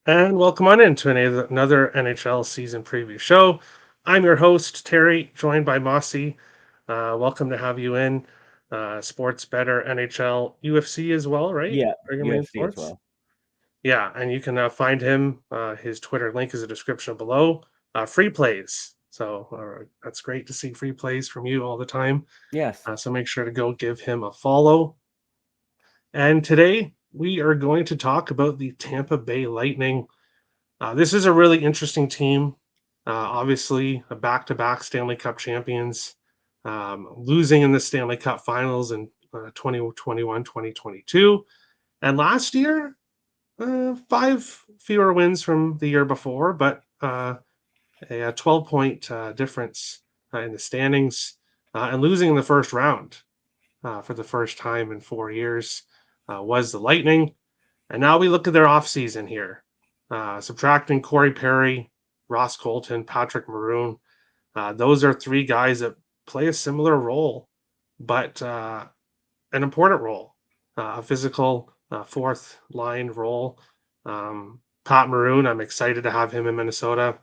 And welcome on into another NHL season preview show. I'm your host, Terry, joined by Mossy. Welcome to have you in. Sports Better, NHL, UFC as well, right? Yeah, Are your main UFC as sports? well. Yeah, and you can find him. His Twitter link is in the description below. Free plays. So that's great to see free plays from you all the time. Yes. So make sure to go give him a follow. And today we are going to talk about the Tampa Bay Lightning. This is a really interesting team. Obviously, a back-to-back Stanley Cup champions, losing in the Stanley Cup Finals in 2021, 2022. And last year, five fewer wins from the year before, but a 12-point difference in the standings and losing in the first round for the first time in 4 years was the Lightning. And now we look at their offseason here, subtracting Corey Perry, Ross Colton, Patrick Maroon. Those are three guys that play a similar role, but an important role, a physical fourth line role. Pat Maroon, I'm excited to have him in Minnesota.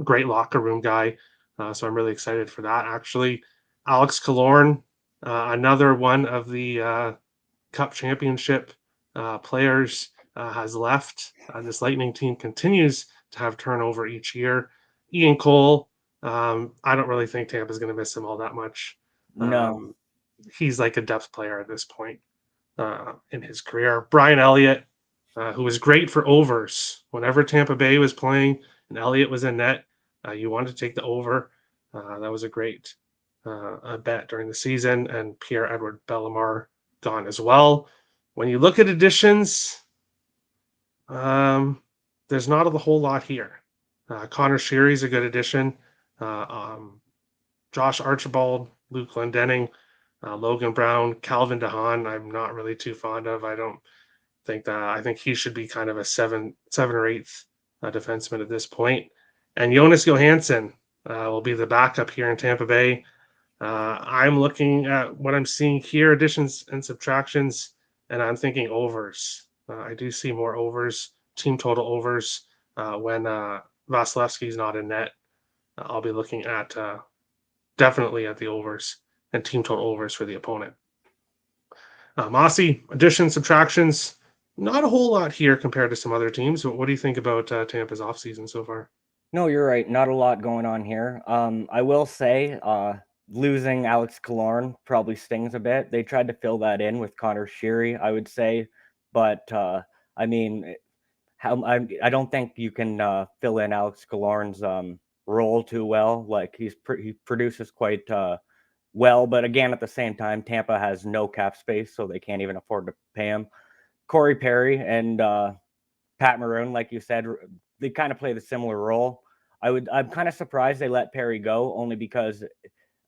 Great locker room guy. So I'm really excited for that, actually. Alex Killorn, another one of the Cup championship players has left. This Lightning team continues to have turnover each year. Ian Cole, I don't really think Tampa's going to miss him all that much. No. Um, he's like a depth player at this point in his career. Brian Elliott, who was great for overs. Whenever Tampa Bay was playing and Elliott was in net, you wanted to take the over. That was a great bet during the season. And Pierre Edward Bellemare gone as well. When you look at additions, um, there's not a whole lot here. Connor Sheary's a good addition. Uh, um, Josh Archibald, Luke Glendening, Logan Brown, Calvin DeHaan. I'm not really too fond of. I don't think that. I think he should be kind of a seven or eighth defenseman at this point. And Jonas Johansson will be the backup here in Tampa Bay. I'm looking at what I'm seeing here, additions and subtractions, and I'm thinking overs. I do see more overs, team total overs when Vasilevsky's not in net. I'll be looking at definitely at the overs and team total overs for the opponent. Mossy, additions, subtractions, not a whole lot here compared to some other teams. What do you think about Tampa's offseason so far? No, you're right. Not a lot going on here. I will say, losing Alex Killorn probably stings a bit. They tried to fill that in with Connor Sheary, I would say, but I mean, I don't think you can fill in Alex Killorn's role too well. Like he produces quite well, but again, at the same time, Tampa has no cap space, so they can't even afford to pay him. Corey Perry and Pat Maroon, like you said, they kind of play the similar role. I'm kind of surprised they let Perry go, only because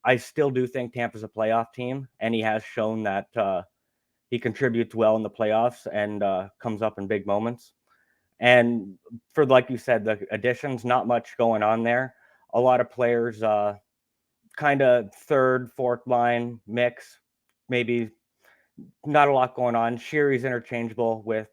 I still do think Tampa's a playoff team, and he has shown that he contributes well in the playoffs and comes up in big moments. And for, like you said, the additions, not much going on there. A lot of players, kind of third, fourth line mix, maybe not a lot going on. Sheary's interchangeable with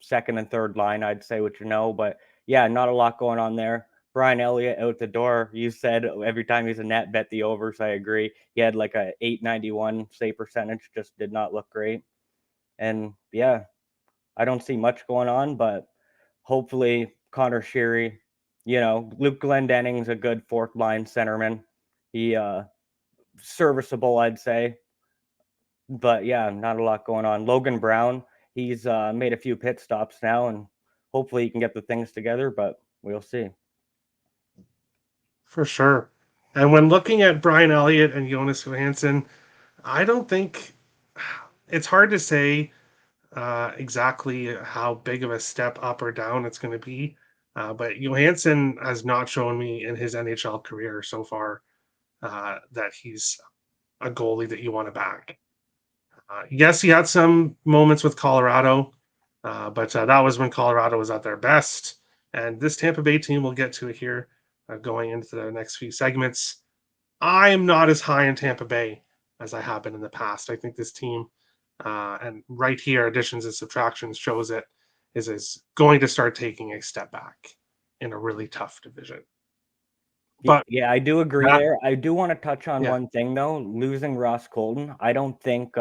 second and third line, I'd say, which but yeah, not a lot going on there. Brian Elliott out the door. You said every time he's a net, bet the overs. I agree. He had like a 891 save percentage, just did not look great. And yeah, I don't see much going on, but hopefully Connor Sheary, Luke Glendenning's a good fourth line centerman. He serviceable, I'd say. But yeah, not a lot going on. Logan Brown, he's made a few pit stops now, and hopefully he can get the things together. But we'll see. For sure. And when looking at Brian Elliott and Jonas Johansson, I don't think it's hard to say exactly how big of a step up or down it's going to be. But Johansson has not shown me in his NHL career so far that he's a goalie that you want to back. Yes, he had some moments with Colorado, but that was when Colorado was at their best. And this Tampa Bay team, we'll get to it here going into the next few segments. I'm not as high in Tampa Bay as I have been in the past. I think this team, and right here, additions and subtractions shows it, is going to start taking a step back in a really tough division. But yeah, I do agree that, there. I do want to touch on yeah, one thing though. Losing Ross Colton, I don't think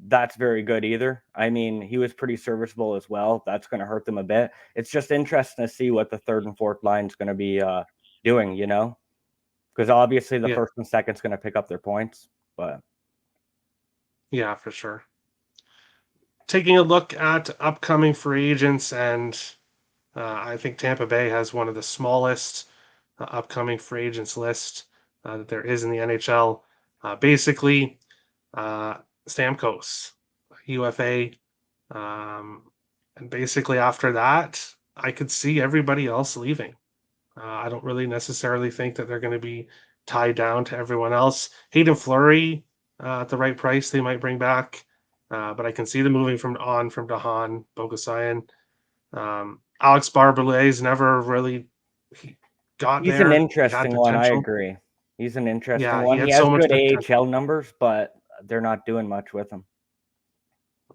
that's very good either. I mean, he was pretty serviceable as well. That's going to hurt them a bit. It's just interesting to see what the third and fourth line is going to be doing. Because obviously the yeah, first and second's going to pick up their points. But yeah, for sure. Taking a look at upcoming free agents, and I think Tampa Bay has one of the smallest upcoming free agents list that there is in the NHL. Basically, Stamkos, UFA, and basically after that, I could see everybody else leaving. I don't really necessarily think that they're going to be tied down to everyone else. Hayden Fleury at the right price, they might bring back, but I can see them moving from Dahan, Bogusayan. Alex Barbelay's never really he got he's an there. He had interesting one. I potential. agree. He's an interesting Yeah, he one. He had has so much good potential. AHL numbers, but they're not doing much with him.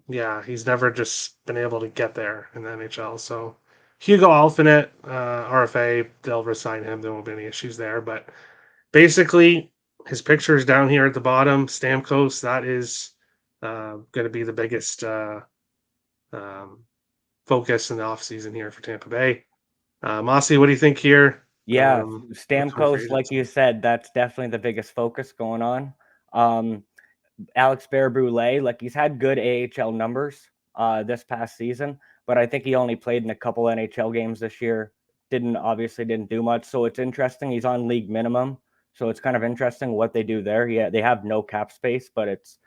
Yeah, he's never just been able to get there in the NHL. So Hugo Alphanet, RFA, they'll resign him. There won't be any issues there. But basically, his picture is down here at the bottom. Stamkos, that is going to be the biggest um, focus in the offseason here for Tampa Bay. Mossy, what do you think here? Yeah, Upcoming free Stamkos, like agents. you said, that's definitely the biggest focus going on. Um, Alex Bear-Brule, like he's had good AHL numbers this past season, but I think he only played in a couple NHL games this year. Didn't do much, so it's interesting. He's on league minimum, so it's kind of interesting what they do there. Yeah, they have no cap space, but it's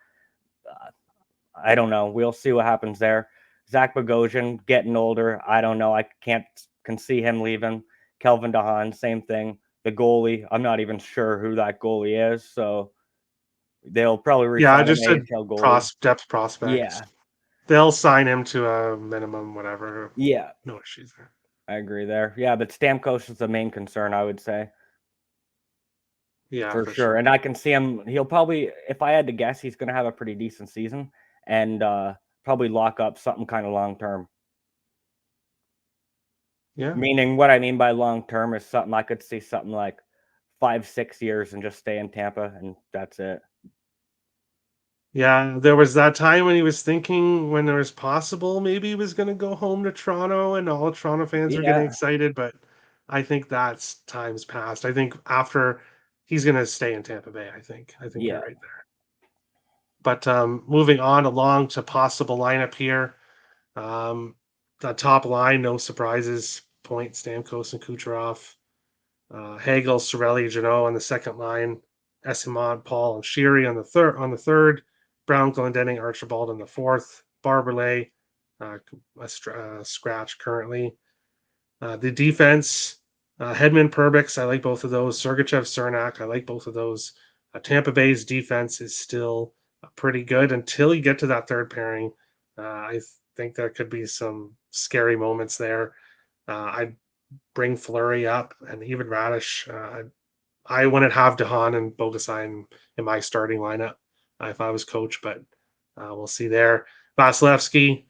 I don't know. We'll see what happens there. Zach Bogosian getting older. I don't know. I can see him leaving. Kelvin DeHaan, same thing. The goalie, I'm not even sure who that goalie is, so they'll probably Yeah, I resign an just said AHL goalie. depth prospect. Yeah, They'll sign him to a minimum, whatever. yeah, No issues there. I agree there. Yeah, but Stamkos is the main concern, I would say, Yeah, for for sure. sure. And I can see him. He'll probably, if I had to guess, he's going to have a pretty decent season and probably lock up something kind of long term. Yeah. Meaning, what I mean by long term is something I could see something like 5, 6 years and just stay in Tampa, and that's it. Yeah, there was that time when he was thinking when it was possible maybe he was going to go home to Toronto and all Toronto fans were getting Yeah, excited, but I think that's time's past. I think after he's going to stay in Tampa Bay, I think. I think you're yeah, right there. But moving on along to possible lineup here. Um, the top line, no surprises. Point, Stamkos and Kucherov. Hagel, Sorelli, Janot on the second line, Esimont, Paul, and Sheary on the third, Brown, Glendening, Archibald on the fourth, Barberley, scratch currently. The defense, Hedman, Perbix, I like both of those. Sergachev, Cernak, I like both of those. Tampa Bay's defense is still pretty good until you get to that third pairing. I think there could be some scary moments there. I bring Flurry up and even Radish. I wouldn't have Dehan and Bogasign in my starting lineup if I was coach, but we'll see there. Vasilevsky,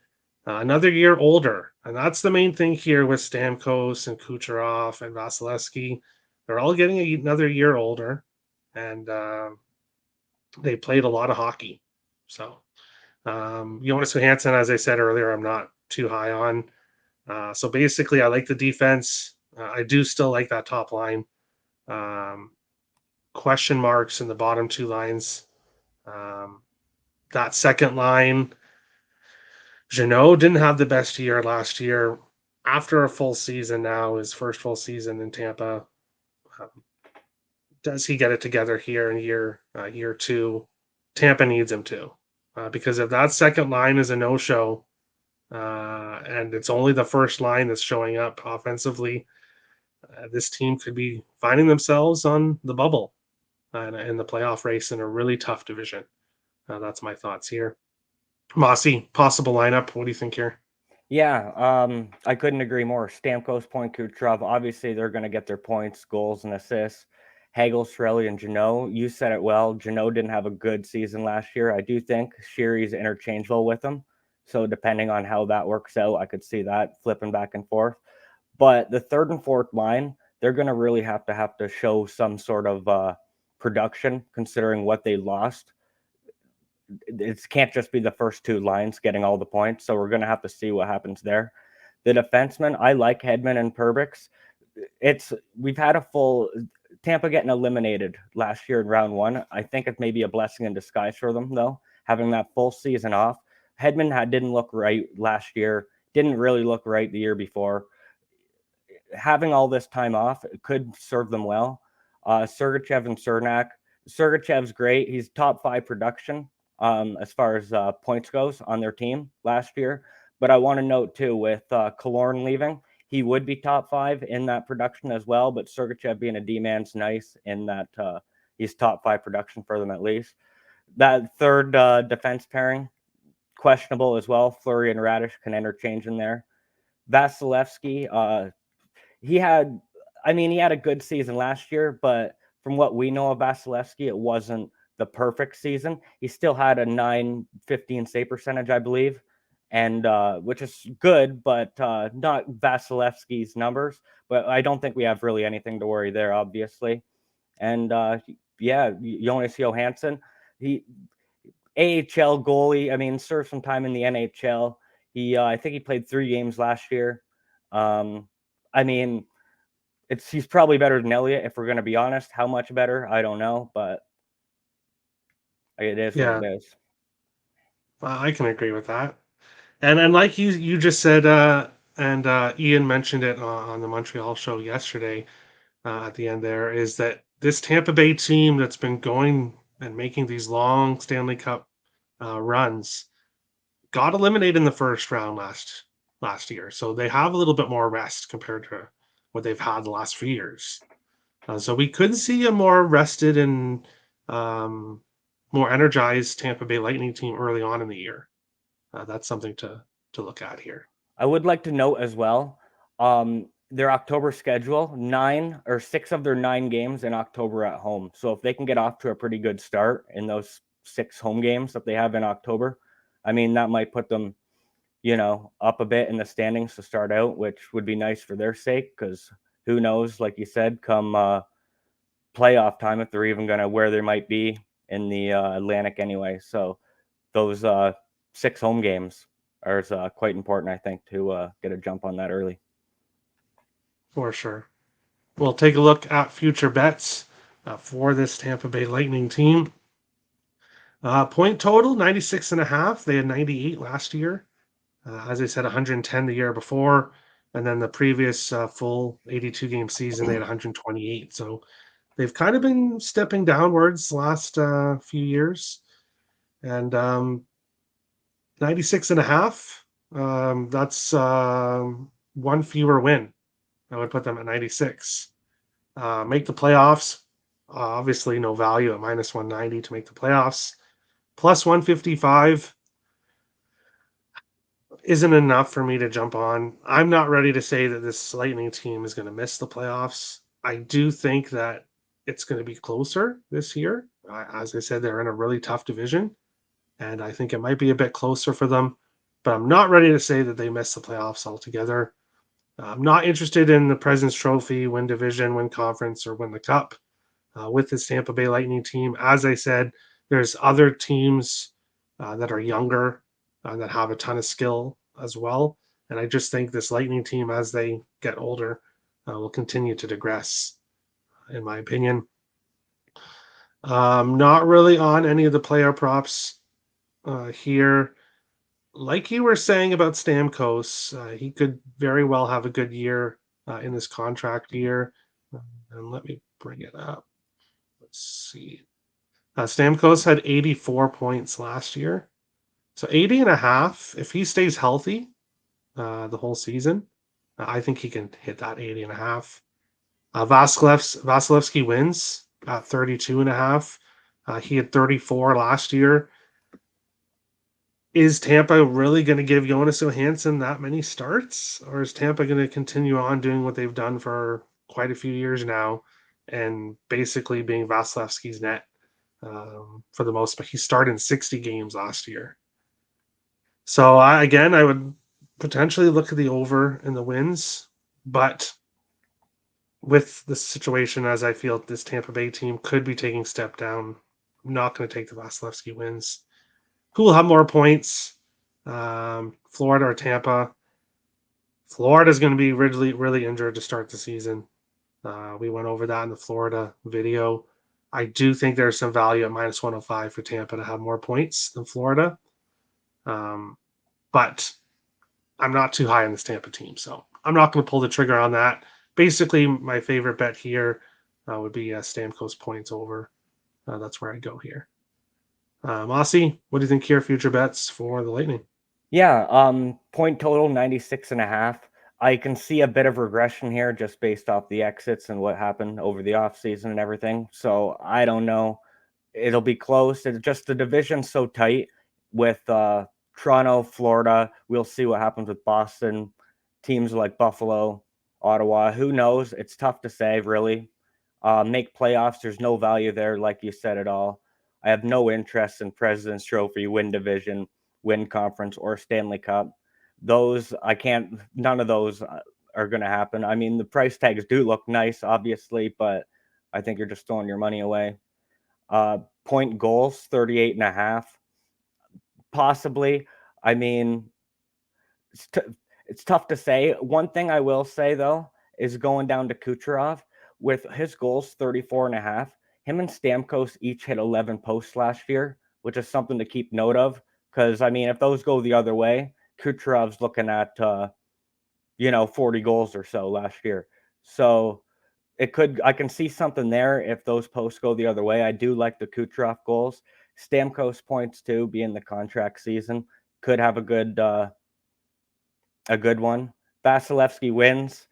another year older. And that's the main thing here with Stamkos and Kucherov and Vasilevsky. They're all getting another year older, and they played a lot of hockey. So, Jonas Johansson, as I said earlier, I'm not too high on. So basically, I like the defense. I do still like that top line. Um, question marks in the bottom two lines. Um, that second line, Jeannot didn't have the best year last year. After a full season now, his first full season in Tampa, um, does he get it together here in year two? Tampa needs him to, because if that second line is a no-show, and it's only the first line that's showing up offensively, this team could be finding themselves on the bubble in the playoff race in a really tough division. That's my thoughts here. Mossy, possible lineup. What do you think here? yeah. I couldn't agree more. Stamkos, Point, Kucherov. Obviously, they're going to get their points, goals, and assists. Hagel, Sorelli, and Janot. You said it well. Janot didn't have a good season last year. I do think Sheary's interchangeable with him. So depending on how that works out, I could see that flipping back and forth. But the third and fourth line, they're going to really have to show some sort of production, considering what they lost. It can't just be the first two lines getting all the points. So we're going to have to see what happens there. The defensemen, I like Hedman and Perbix. We've had a full Tampa getting eliminated last year in round one. I think it may be a blessing in disguise for them, though, having that full season off. Hedman didn't look right last year, didn't really look right the year before. Having all this time off could serve them well. Sergachev and Cernak. Sergachev's great. He's top 5 production as far as points goes on their team last year. But I want to note, too, with Killorn leaving, he would be top 5 in that production as well. But Sergachev being a D-man's nice in that he's top 5 production for them at least. That third defense pairing, questionable as well. Fleury and Radish can interchange in there. Vasilevsky, he had a good season last year, but from what we know of Vasilevsky, it wasn't the perfect season. He still had a .915 save percentage, I believe, and which is good, but not Vasilevsky's numbers. But I don't think we have really anything to worry there, obviously. And Jonas Johansson, he AHL goalie. Served some time in the NHL. I think he played 3 games last year. He's probably better than Elliott, if we're going to be honest. How much better, I don't know, but it is what it is. I can agree with that. And like you just said, and Ian mentioned it on the Montreal show yesterday at the end there, is that this Tampa Bay team that's been going and making these long Stanley Cup runs got eliminated in the first round last year. So they have a little bit more rest compared to what they've had the last few years. So we could see a more rested and more energized Tampa Bay Lightning team early on in the year. That's something to look at here. I would like to note as well, their October schedule, 6 of their 9 games in October at home. So if they can get off to a pretty good start in those 6 home games that they have in October, that might put them, up a bit in the standings to start out, which would be nice for their sake, because who knows, like you said, come playoff time, if they're even going to where they might be in the Atlantic anyway. So those 6 home games are quite important, I think, to get a jump on that early. For sure. We'll take a look at future bets for this Tampa Bay Lightning team. Point total, 96.5. They had 98 last year. As I said, 110 the year before. And then the previous full 82 game season, they had 128. So they've kind of been stepping downwards the last few years. And 96.5, that's one fewer win. I would put them at 96. Make the playoffs. Obviously, no value at minus 190 to make the playoffs. Plus 155 isn't enough for me to jump on. I'm not ready to say that this Lightning team is going to miss the playoffs. I do think that it's going to be closer this year. As I said, they're in a really tough division, and I think it might be a bit closer for them. But I'm not ready to say that they miss the playoffs altogether. I'm not interested in the President's Trophy, win division, win conference, or win the cup with this Tampa Bay Lightning team. As I said, there's other teams that are younger that have a ton of skill as well. And I just think this Lightning team, as they get older, will continue to digress, in my opinion. Not really on any of the player props here. Like you were saying about Stamkos, he could very well have a good year in this contract year. And let me bring it up. Let's see. Stamkos had 84 points last year. So 80.5, if he stays healthy the whole season, I think he can hit that 80.5. Vasilevsky wins at 32.5. He had 34 last year. Is Tampa really going to give Jonas Johansson that many starts? Or is Tampa going to continue on doing what they've done for quite a few years now and basically being Vasilevsky's net for the most part? He started in 60 games last year. So I would potentially look at the over in the wins, but with the situation as I feel this Tampa Bay team could be taking step down, I'm not going to take the Vasilevsky wins. Who will have more points? Florida or Tampa? Florida's going to be really injured to start the season. We went over that in the Florida video. I do think there's some value at minus 105 for Tampa to have more points than Florida. But I'm not too high on this Tampa team, so I'm not going to pull the trigger on that. Basically, my favorite bet here would be Stamkos points over. That's where I go here. Mossy, what do you think here? Future bets for the Lightning? Yeah, point total 96.5. I can see a bit of regression here just based off the exits and what happened over the offseason and everything. So I don't know. It'll be close. It's just the division's so tight with Toronto, Florida. We'll see what happens with Boston, teams like Buffalo, Ottawa. Who knows? It's tough to say, really. Make playoffs. There's no value there, like you said at all. I have no interest in President's Trophy, win division, win conference, or Stanley Cup. Those, I can't, none of those are going to happen. I mean, the price tags do look nice, obviously, but I think you're just throwing your money away. Point goals, 38.5. Possibly. I mean, it's tough to say. One thing I will say, though, is going down to Kucherov with his goals, 34.5. Him and Stamkos each hit 11 posts last year, which is something to keep note of. Because, I mean, if those go the other way, Kucherov's looking at, 40 goals or so last year. So I can see something there if those posts go the other way. I do like the Kucherov goals. Stamkos points too, being the contract season, could have a good one. Vasilevsky wins.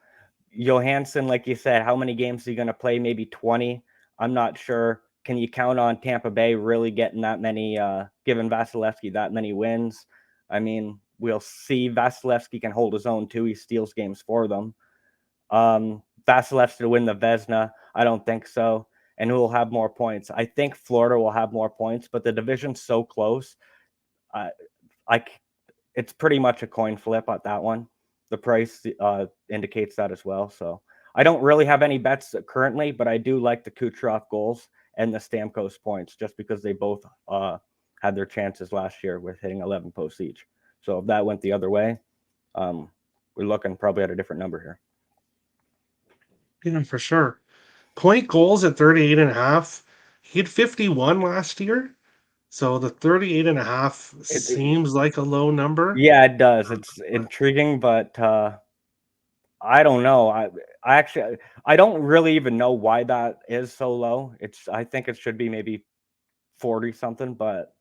Johansson, like you said, how many games is he going to play? Maybe 20. I'm not sure. Can you count on Tampa Bay really getting that many, giving Vasilevsky that many wins? I mean, we'll see. Vasilevsky can hold his own too. He steals games for them. Vasilevsky to win the Vezina? I don't think so. And who will have more points? I think Florida will have more points, but the division's so close. It's pretty much a coin flip at that one. The price indicates that as well. So I don't really have any bets currently, but I do like the Kucherov goals and the Stamkos points just because they both had their chances last year with hitting 11 posts each. So if that went the other way, we're looking probably at a different number here. Yeah, for sure. Point goals at 38.5. He had 51 last year. So the 38.5 seems like a low number. Yeah, it does. It's intriguing, but I don't know. I don't really even know why that is so low. I think it should be maybe 40 something, but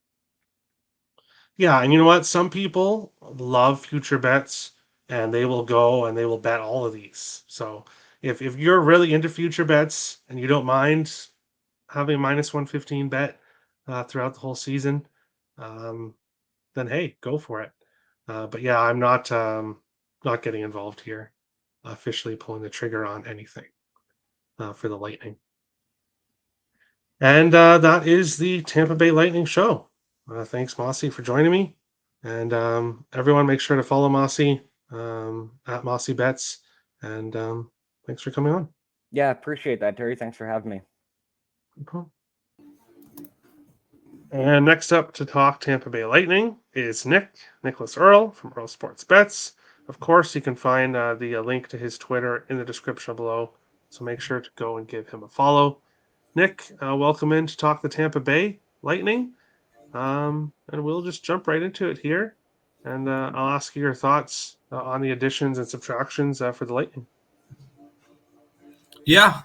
Yeah, and you know what? Some people love future bets and they will go and they will bet all of these. So if you're really into future bets and you don't mind having a minus 115 bet throughout the whole season, um, then hey, go for it. But yeah, I'm not getting involved here, officially pulling the trigger on anything for the Lightning. And that is the Tampa Bay Lightning show. Thanks, Mossy, for joining me. And everyone, make sure to follow Mossy at Mossy Bets. And thanks for coming on. yeah, appreciate that, Terry. Thanks for having me. Okay. And next up to talk Tampa Bay Lightning is Nicholas Earl from Earl Sports Bets. Of course, you can find the link to his Twitter in the description below. So make sure to go and give him a follow. Nick, welcome in to talk the Tampa Bay Lightning. And we'll just jump right into it here. And I'll ask you your thoughts on the additions and subtractions for the Lightning. Yeah,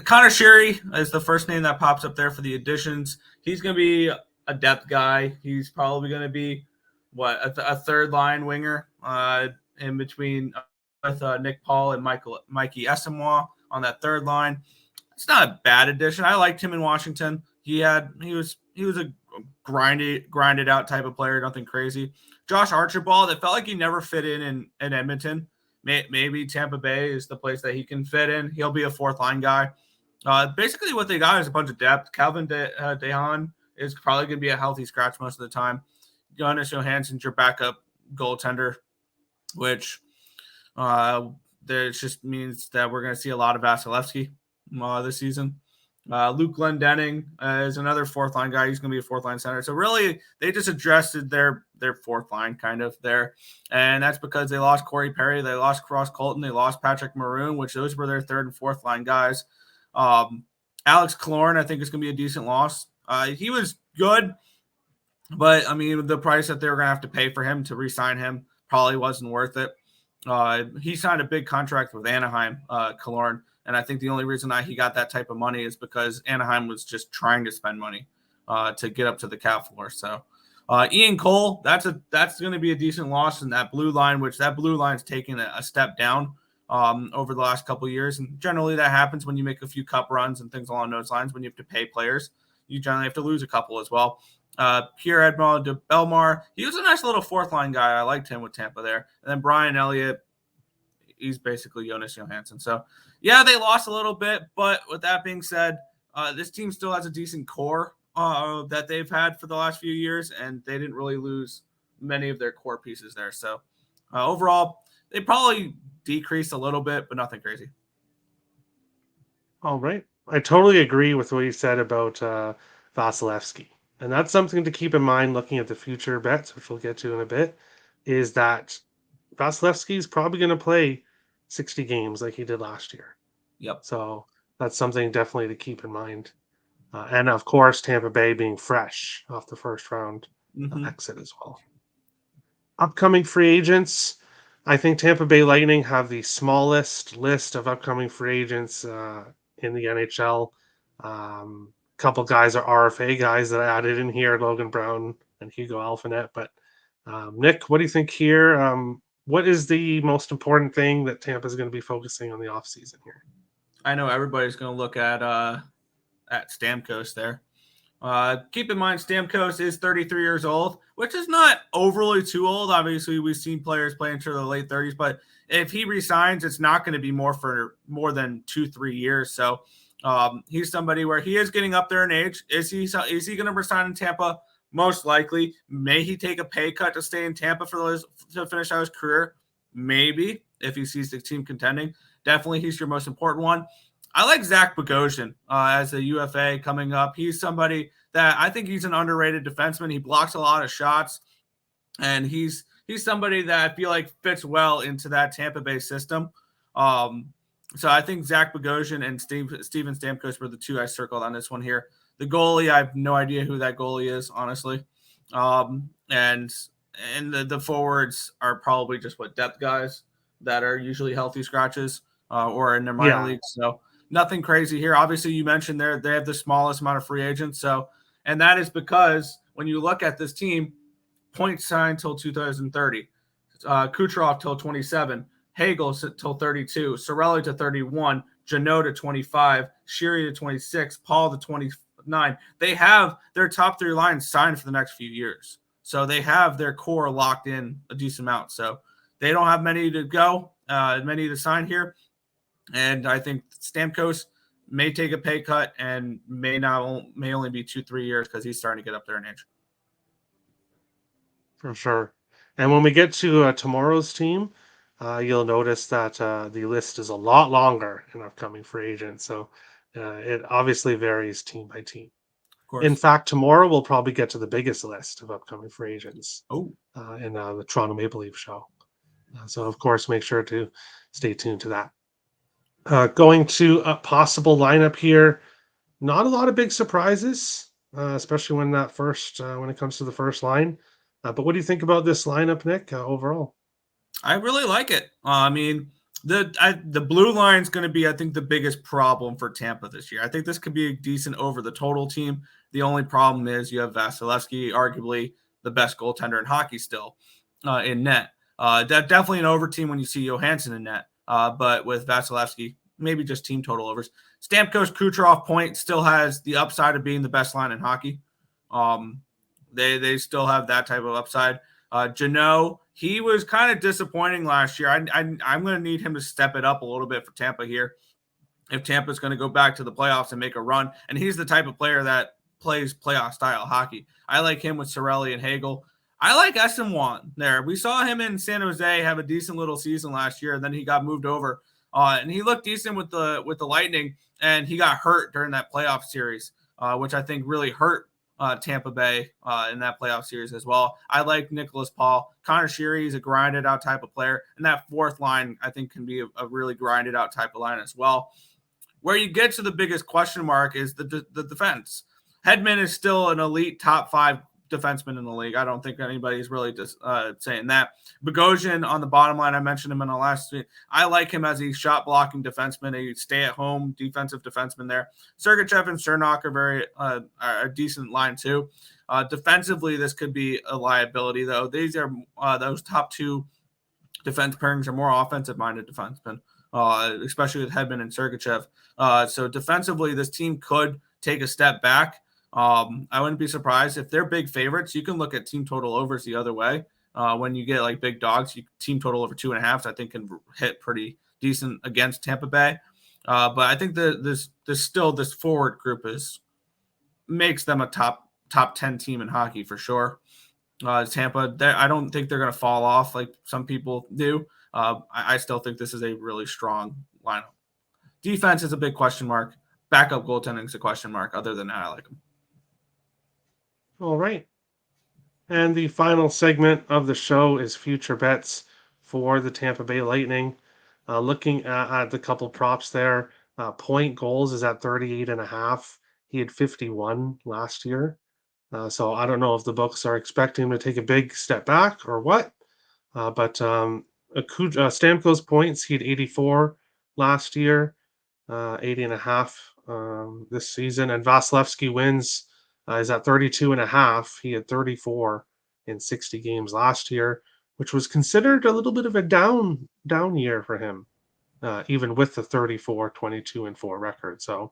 Connor Sherry is the first name that pops up there for the additions. He's going to be a depth guy. He's probably going to be a third line winger in between with Nick Paul and Mikey Esamoah on that third line. It's not a bad addition. I liked him in Washington. He was a grinded out type of player, nothing crazy. Josh Archibald, it felt like he never fit in Edmonton. Maybe Tampa Bay is the place that he can fit in. He'll be a fourth line guy. Basically, what they got is a bunch of depth. Calvin DeHaan is probably going to be a healthy scratch most of the time. Jonas Johansson's your backup goaltender, which there just means that we're going to see a lot of Vasilevsky this season. Luke Glendening is another fourth line guy. He's going to be a fourth line center. So really, they just addressed their fourth line kind of there, and that's because they lost Corey Perry, they lost Ross Colton, they lost Patrick Maroon, which those were their third and fourth line guys. Alex Killorn, I think, is going to be a decent loss. He was good, but I mean, the price that they were going to have to pay for him to re-sign him probably wasn't worth it. He signed a big contract with Anaheim, Killorn. And I think the only reason that he got that type of money is because Anaheim was just trying to spend money to get up to the cap floor. So Ian Cole, that's going to be a decent loss in that blue line, which that blue line's taking a step down over the last couple of years. And generally that happens when you make a few cup runs and things along those lines. When you have to pay players, you generally have to lose a couple as well. Pierre-Edmond de Belmar, he was a nice little fourth line guy. I liked him with Tampa there. And then Brian Elliott, he's basically Jonas Johansson. So, yeah, they lost a little bit, but with that being said, this team still has a decent core that they've had for the last few years, and they didn't really lose many of their core pieces there. So, overall, they probably decreased a little bit, but nothing crazy. All right. I totally agree with what you said about Vasilevsky. And that's something to keep in mind looking at the future bets, which we'll get to in a bit, is that Vasilevsky is probably going to play 60 games like he did last year. Yep. So that's something definitely to keep in mind. And of course, Tampa Bay being fresh off the first round exit as well. Upcoming free agents. I think Tampa Bay Lightning have the smallest list of upcoming free agents in the NHL. Couple guys are RFA guys that I added in here, Logan Brown and Hugo Alphanet. But Nick, what do you think here? What is the most important thing that Tampa is going to be focusing on the offseason here? I know everybody's going to look at Stamkos there. Keep in mind, Stamkos is 33 years old, which is not overly too old. Obviously, we've seen players play into the late 30s, but if he resigns, it's not going to be more than 2-3 years. So he's somebody where he is getting up there in age. Is he going to resign in Tampa? Most likely. May he take a pay cut to stay in Tampa to finish out his career? Maybe, if he sees the team contending. Definitely, he's your most important one. I like Zach Bogosian as a UFA coming up. He's somebody that I think he's an underrated defenseman. He blocks a lot of shots, and he's somebody that I feel like fits well into that Tampa Bay system. So I think Zach Bogosian and Steven Stamkos were the two I circled on this one here. The goalie, I have no idea who that goalie is, honestly. And the forwards are probably just depth guys that are usually healthy scratches or in their minor leagues. So nothing crazy here. Obviously, you mentioned they have the smallest amount of free agents. So, and that is because when you look at this team, points signed till 2030, Kucherov till 27, Hagel till 32, Cirelli to 31, Janot to 25, Sheary to 26, Paul to 29. They have their top three lines signed for the next few years. So they have their core locked in a decent amount. So they don't have many to go, many to sign here. And I think Stamkos may take a pay cut and may only be 2-3 years because he's starting to get up there in age. For sure. And when we get to tomorrow's team, you'll notice that the list is a lot longer in upcoming free agents. So it obviously varies team by team. Of course. In fact, tomorrow we'll probably get to the biggest list of upcoming free agents in the Toronto Maple Leaf show. So, of course, make sure to stay tuned to that. Going to a possible lineup here, not a lot of big surprises, especially when it comes to the first line. But what do you think about this lineup, Nick, overall? I really like it. I mean, the blue line is going to be, I think, the biggest problem for Tampa this year. I think this could be a decent over the total team. The only problem is you have Vasilevsky, arguably the best goaltender in hockey still, in net. Definitely an over team when you see Johansson in net. But with Vasilevsky, maybe just team total overs. Stamkos, Kucherov point still has the upside of being the best line in hockey. They still have that type of upside. Janot, he was kind of disappointing last year. I'm going to need him to step it up a little bit for Tampa here if Tampa's going to go back to the playoffs and make a run. And he's the type of player that plays playoff style hockey. I like him with Cirelli and Hagel. I like Estenwan there. We saw him in San Jose have a decent little season last year, and then he got moved over, and he looked decent with the Lightning, and he got hurt during that playoff series, which I think really hurt Tampa Bay in that playoff series as well. I like Nicholas Paul. Connor Sheary is a grinded out type of player, and that fourth line I think can be a really grinded out type of line as well. Where you get to the biggest question mark is the defense. Hedman is still an elite top 5 defenseman in the league. I don't think anybody's really just saying that. Bogosian on the bottom line, I mentioned him in the last week. I like him as a shot blocking defenseman, a stay at home defensive defenseman there. Sergachev and Chernak are very a decent line too. Defensively, this could be a liability though. These are those top 2 defense pairings are more offensive minded defensemen, especially with Hedman and Sergachev. So defensively, this team could take a step back. I wouldn't be surprised if they're big favorites. You can look at team total overs the other way. When you get like big dogs, team total over 2.5, I think can hit pretty decent against Tampa Bay. But I think this forward group makes them a top 10 team in hockey for sure. Tampa, I don't think they're going to fall off like some people do. I still think this is a really strong lineup. Defense is a big question mark. Backup goaltending is a question mark. Other than that, I like them. All right. And the final segment of the show is future bets for the Tampa Bay Lightning. Looking at the couple props there, point goals is at 38.5. He had 51 last year. So I don't know if the books are expecting him to take a big step back or what. But Stamkos points, he had 84 last year, 80.5 this season. And Vasilevsky wins is at 32.5. He had 34 in 60 games last year, which was considered a little bit of a down year for him, even with the 34, 22, and 4 record. So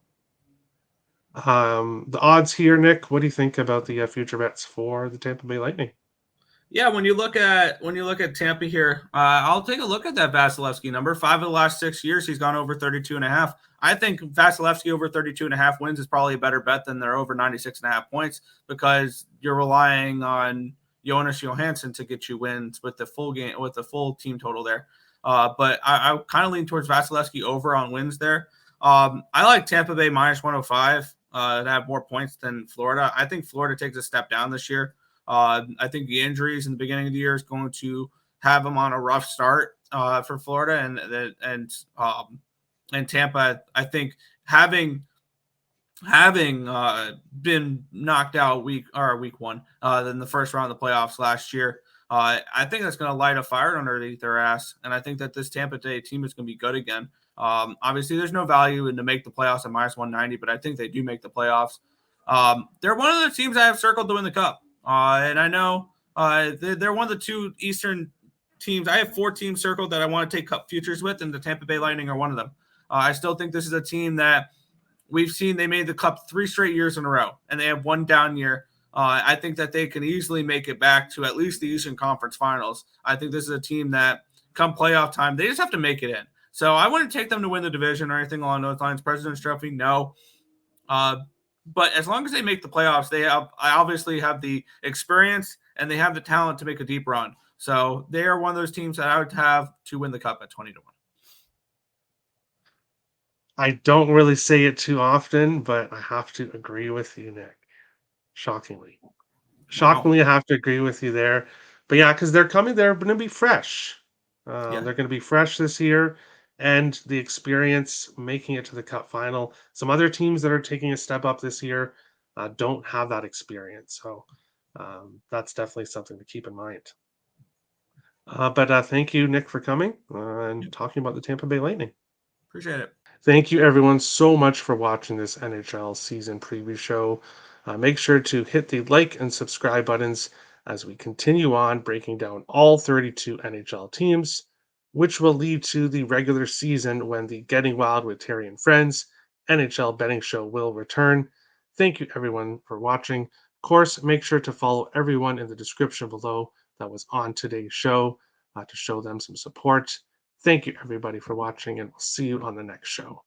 the odds here, Nick, what do you think about the future bets for the Tampa Bay Lightning? Yeah, when you look at Tampa here, I'll take a look at that Vasilevsky number. 5 of the last 6 years, he's gone over 32.5. I think Vasilevsky over 32.5 wins is probably a better bet than they're over 96.5 points because you're relying on Jonas Johansson to get you wins with the full game, with the full team total there. But I kind of lean towards Vasilevsky over on wins there. I like Tampa Bay minus 105 to have more points than Florida. I think Florida takes a step down this year. I think the injuries in the beginning of the year is going to have them on a rough start for Florida and Tampa. I think having been knocked out week 1 in the first round of the playoffs last year, I think that's going to light a fire underneath their ass. And I think that this Tampa Bay team is going to be good again. Obviously, there's no value in to make the playoffs at minus 190, but I think they do make the playoffs. They're one of the teams I have circled to win the cup. And I know they're one of the 2 Eastern teams. I have 4 teams circled that I want to take cup futures with, and the Tampa Bay Lightning are one of them. I still think this is a team that we've seen they made the cup 3 straight years in a row, and they have one down year. I think that they can easily make it back to at least the Eastern Conference Finals. I think this is a team that come playoff time, they just have to make it in. So I wouldn't take them to win the division or anything along those lines. President's Trophy, no. But as long as they make the playoffs, I obviously have the experience and they have the talent to make a deep run. So they are one of those teams that I would have to win the cup at 20-1. I don't really say it too often, but I have to agree with you, Nick. Shockingly, I have to agree with you there. But yeah, because they're going to be fresh. They're going to be fresh this year, and the experience making it to the cup final. Some other teams that are taking a step up this year don't have that experience. So that's definitely something to keep in mind. But thank you, Nick, for coming and talking about the Tampa Bay Lightning. Appreciate it. Thank you, everyone, so much for watching this NHL season preview show. Make sure to hit the like and subscribe buttons as we continue on breaking down all 32 NHL teams, which will lead to the regular season when the Getting Wild with Terry and Friends NHL betting show will return. Thank you, everyone, for watching. Of course, make sure to follow everyone in the description below that was on today's show to show them some support. Thank you, everybody, for watching, and we'll see you on the next show.